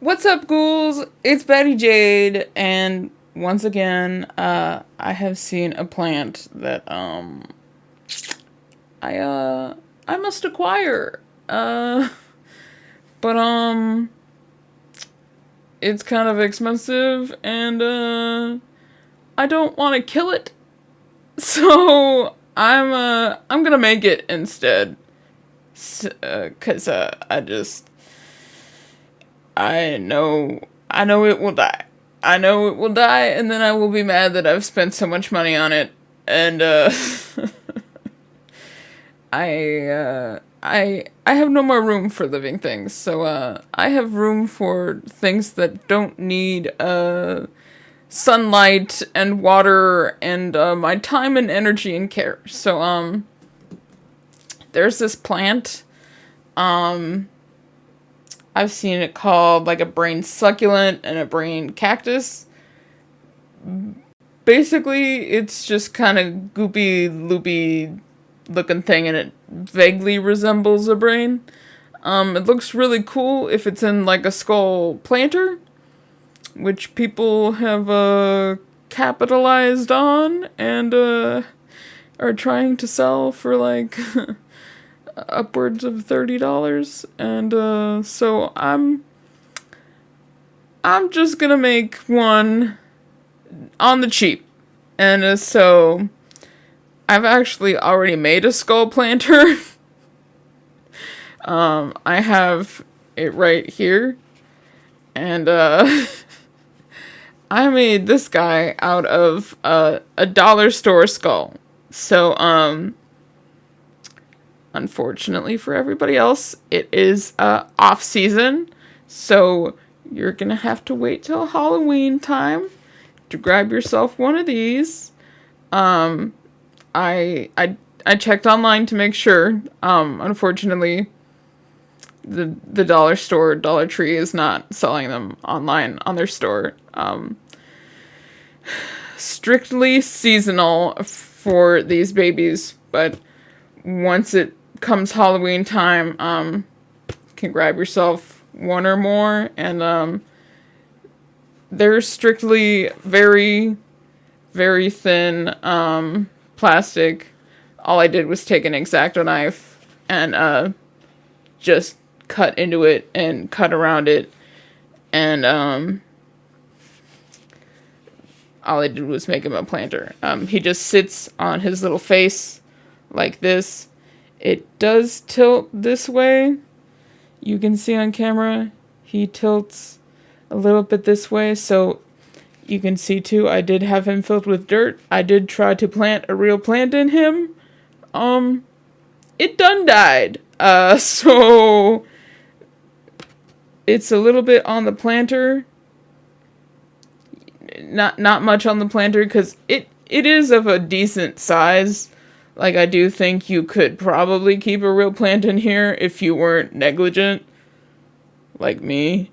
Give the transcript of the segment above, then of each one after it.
What's up, ghouls? It's Betty Jade, and once again, I have seen a plant that I must acquire. But it's kind of expensive, and I don't want to kill it, so I'm gonna make it instead, cause I know it will die. I know it will die, and then I will be mad that I've spent so much money on it. And I have no more room for living things. So I have room for things that don't need sunlight and water and my time and energy and care. So there's this plant. I've seen it called like a brain succulent and a brain cactus. Basically, it's just kind of goopy, loopy looking thing, and it vaguely resembles a brain. It looks really cool if it's in like a skull planter, which people have capitalized on and are trying to sell for like upwards of $30, and so I'm just gonna make one on the cheap, and so I've actually already made a skull planter. I have it right here, and I made this guy out of a dollar store skull. So unfortunately for everybody else, it is off season, so you're gonna have to wait till Halloween time to grab yourself one of these. I checked online to make sure. Unfortunately, the dollar store, Dollar Tree, is not selling them online on their store. Strictly seasonal for these babies, but once it comes Halloween time, can grab yourself one or more, and they're strictly very, very thin plastic. All I did was take an X-Acto knife and just cut into it and cut around it, and all I did was make him a planter. He just sits on his little face like this. It does tilt this way. You can see on camera, he tilts a little bit this way, so you can see too, I did have him filled with dirt. I did try to plant a real plant in him. It done died. So it's a little bit on the planter. Not much on the planter, because it is of a decent size. Like, I do think you could probably keep a real plant in here if you weren't negligent, like me.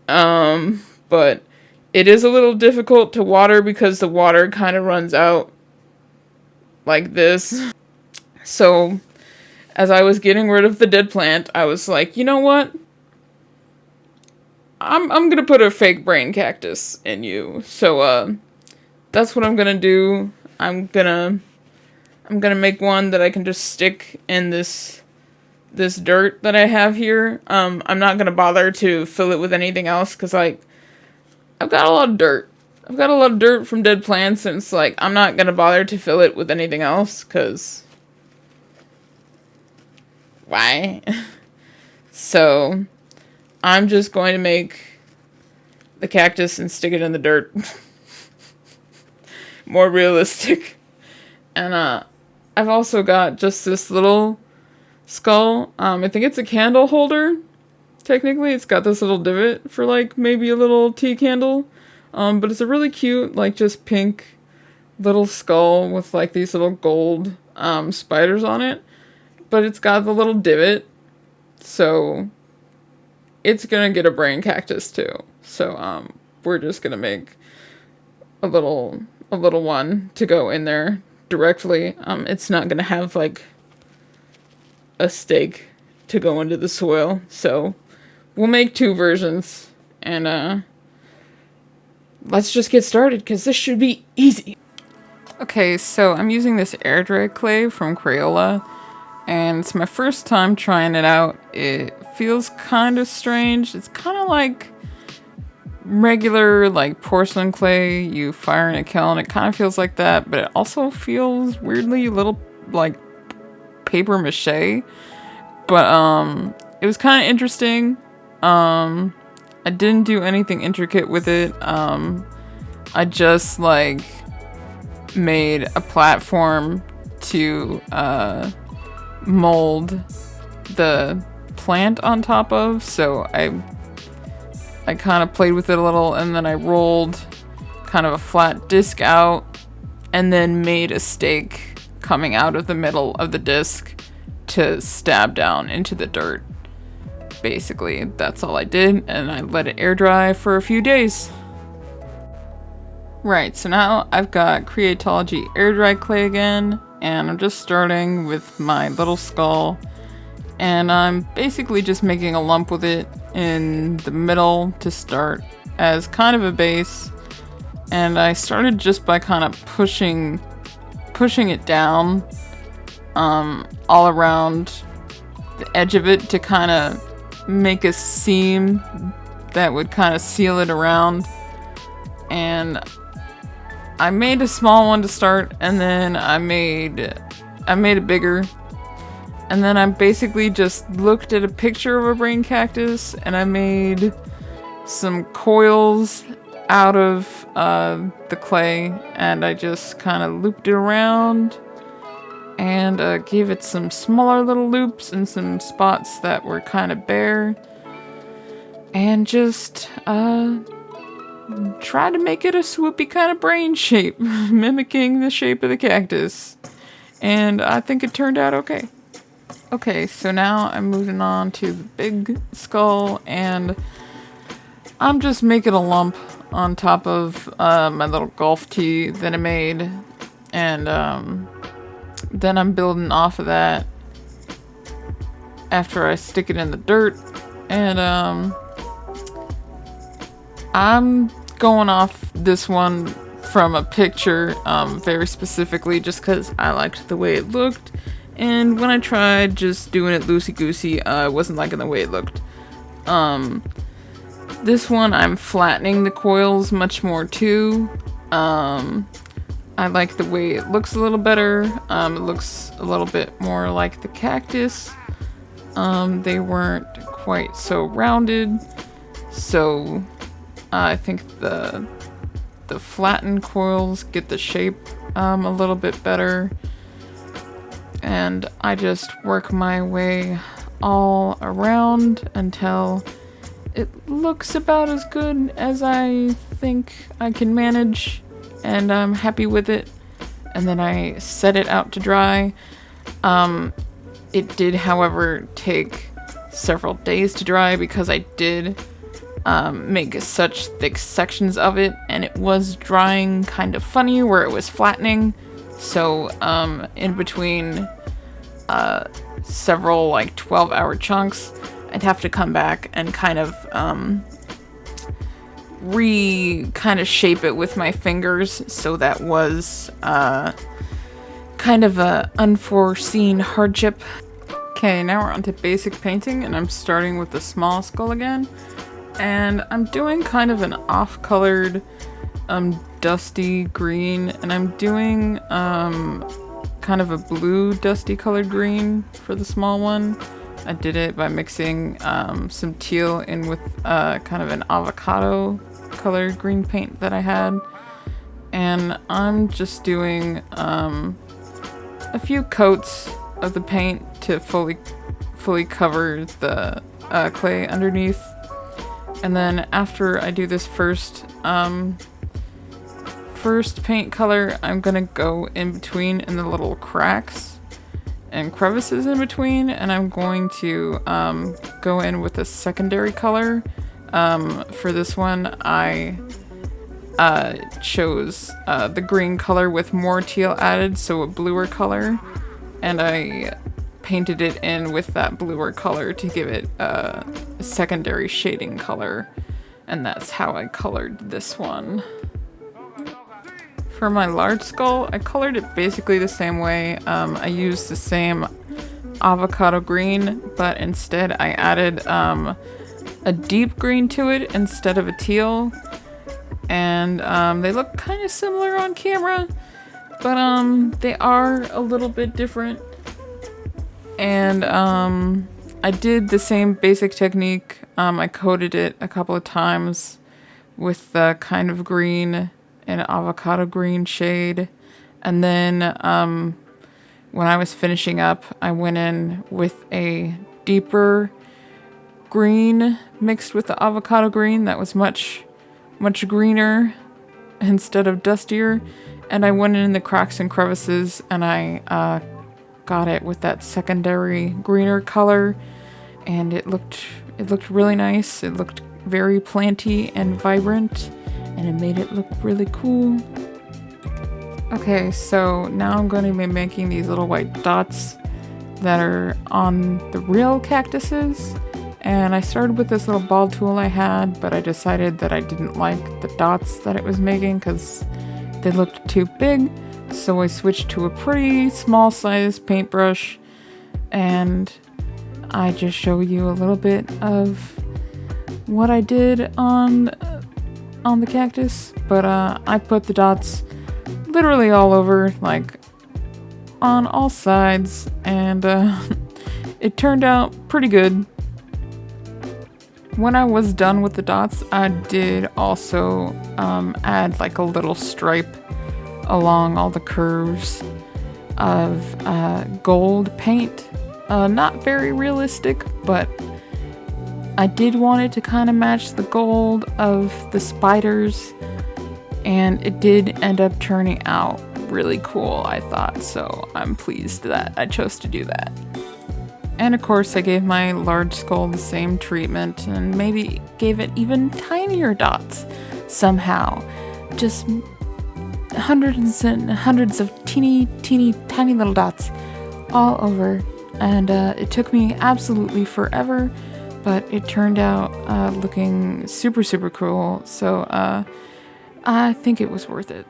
But it is a little difficult to water because the water kind of runs out like this. So, as I was getting rid of the dead plant, I was like, you know what? I'm gonna put a fake brain cactus in you. So, that's what I'm gonna do. I'm gonna make one that I can just stick in this dirt that I have here. I'm not gonna bother to fill it with anything else, because, like, I've got a lot of dirt. I've got a lot of dirt from dead plants, and it's like, I'm not gonna bother to fill it with anything else, because why? So, I'm just going to make the cactus and stick it in the dirt. More realistic. And, I've also got just this little skull. I think it's a candle holder. Technically, it's got this little divot for, like, maybe a little tea candle. But it's a really cute, like, just pink little skull with, like, these little gold, spiders on it. But it's got the little divot. So it's gonna get a brain cactus, too. So, we're just gonna make a little one to go in there directly. It's not gonna have, like, a stake to go into the soil, so we'll make two versions, And let's just get started, because this should be easy. Okay, so I'm using this air dry clay from Crayola, and it's my first time trying it out. It feels kind of strange. It's kind of like regular like porcelain clay you fire in a kiln. It kind of feels like that, but it also feels weirdly a little like paper mache. But it was kind of interesting. I didn't do anything intricate with it. I just like made a platform to mold the plant on top of, so I kind of played with it a little, and then I rolled kind of a flat disc out and then made a stake coming out of the middle of the disc to stab down into the dirt. Basically, that's all I did, and I let it air dry for a few days. Right, so now I've got Creatology air dry clay again, and I'm just starting with my little skull, and I'm basically just making a lump with it in the middle to start as kind of a base. And I started just by kind of pushing it down all around the edge of it to kind of make a seam that would kind of seal it around. And I made a small one to start, and then I made it bigger. And then I basically just looked at a picture of a brain cactus, and I made some coils out of the clay, and I just kind of looped it around and gave it some smaller little loops and some spots that were kind of bare, and just tried to make it a swoopy kind of brain shape, mimicking the shape of the cactus. And I think it turned out okay. Okay, so now I'm moving on to the big skull, and I'm just making a lump on top of my little golf tee that I made, and then I'm building off of that after I stick it in the dirt, and I'm going off this one from a picture very specifically just because I liked the way it looked. And when I tried just doing it loosey-goosey, I wasn't liking the way it looked. This one, I'm flattening the coils much more too. I like the way it looks a little better. It looks a little bit more like the cactus. They weren't quite so rounded. So I think the flattened coils get the shape a little bit better. And I just work my way all around until it looks about as good as I think I can manage, and I'm happy with it. And then I set it out to dry. It did, however, take several days to dry because I did make such thick sections of it, and it was drying kind of funny where it was flattening. So in between several like 12-hour chunks, I'd have to come back and kind of shape it with my fingers. So that was kind of a unforeseen hardship. Okay, now we're on to basic painting, and I'm starting with the small skull again. And I'm doing kind of an off-colored dusty green, and I'm doing kind of a blue dusty colored green for the small one. I did it by mixing some teal in with kind of an avocado colored green paint that I had. And I'm just doing a few coats of the paint to fully cover the clay underneath. And then after I do this first paint color, I'm gonna go in between in the little cracks and crevices in between, and I'm going to go in with a secondary color. For this one, I chose the green color with more teal added, so a bluer color, and I painted it in with that bluer color to give it a secondary shading color. And that's how I colored this one. For my large skull, I colored it basically the same way. I used the same avocado green, but instead I added a deep green to it instead of a teal. And they look kind of similar on camera, but they are a little bit different. And I did the same basic technique. I coated it a couple of times with the kind of green and avocado green shade. And then when I was finishing up, I went in with a deeper green mixed with the avocado green that was much greener instead of dustier. And I went in the cracks and crevices and I got it with that secondary greener color, and it looked really nice. It looked very planty and vibrant, and it made it look really cool. Okay, so now I'm going to be making these little white dots that are on the real cactuses. And I started with this little ball tool I had, but I decided that I didn't like the dots that it was making because they looked too big. So I switched to a pretty small size paintbrush, and I just show you a little bit of what I did on the cactus. But I put the dots literally all over, like on all sides, and it turned out pretty good. When I was done with the dots, I did also add like a little stripe along all the curves of gold paint. Not very realistic, but I did want it to kind of match the gold of the spiders, and it did end up turning out really cool, I thought, so I'm pleased that I chose to do that. And of course, I gave my large skull the same treatment and maybe gave it even tinier dots somehow. Just hundreds and hundreds of teeny tiny little dots all over. And it took me absolutely forever, but it turned out looking super cool. So I think it was worth it.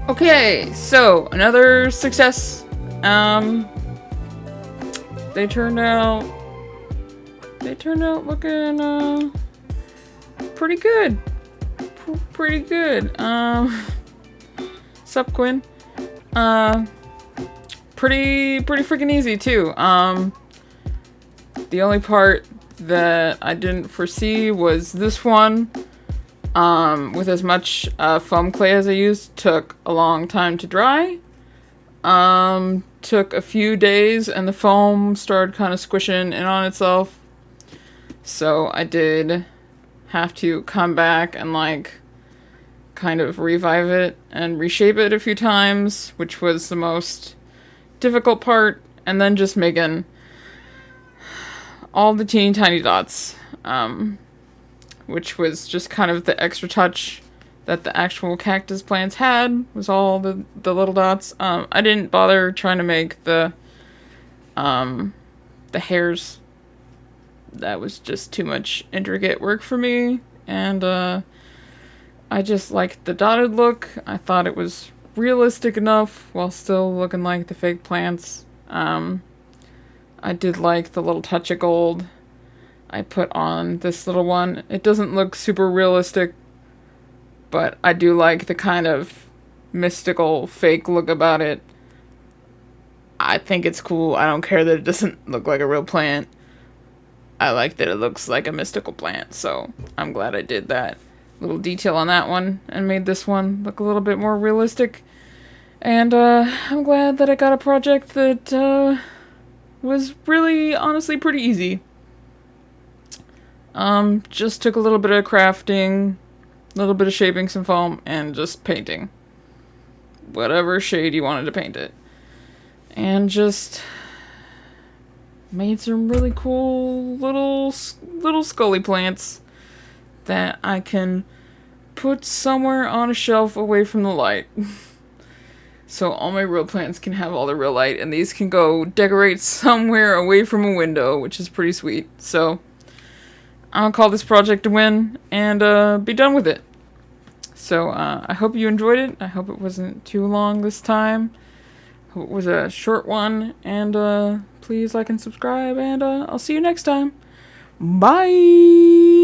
Okay, so another success. They turned out looking pretty good. Pretty good. Sup, Quinn? Pretty freaking easy too. The only part that I didn't foresee was this one. With as much foam clay as I used, took a long time to dry. Took a few days and the foam started kind of squishing in on itself. So I did have to come back and like kind of revive it and reshape it a few times, which was the most difficult part. And then just making all the teeny tiny dots. Which was just kind of the extra touch that the actual cactus plants had, was all the little dots. I didn't bother trying to make the hairs. That was just too much intricate work for me, and I just liked the dotted look. I thought it was realistic enough while still looking like the fake plants. I did like the little touch of gold I put on this little one. It doesn't look super realistic, but I do like the kind of mystical fake look about it. I think it's cool. I don't care that it doesn't look like a real plant. I like that it looks like a mystical plant, so I'm glad I did that little detail on that one and made this one look a little bit more realistic. And I'm glad that I got a project that was really honestly pretty easy. Just took a little bit of crafting, a little bit of shaping some foam, and just painting. Whatever shade you wanted to paint it. And just made some really cool little scully plants that I can put somewhere on a shelf away from the light. So all my real plants can have all the real light, and these can go decorate somewhere away from a window, which is pretty sweet. So I'll call this project a win and be done with it. So I hope you enjoyed it. I hope it wasn't too long this time. Hope it was a short one. And please like and subscribe. And I'll see you next time. Bye!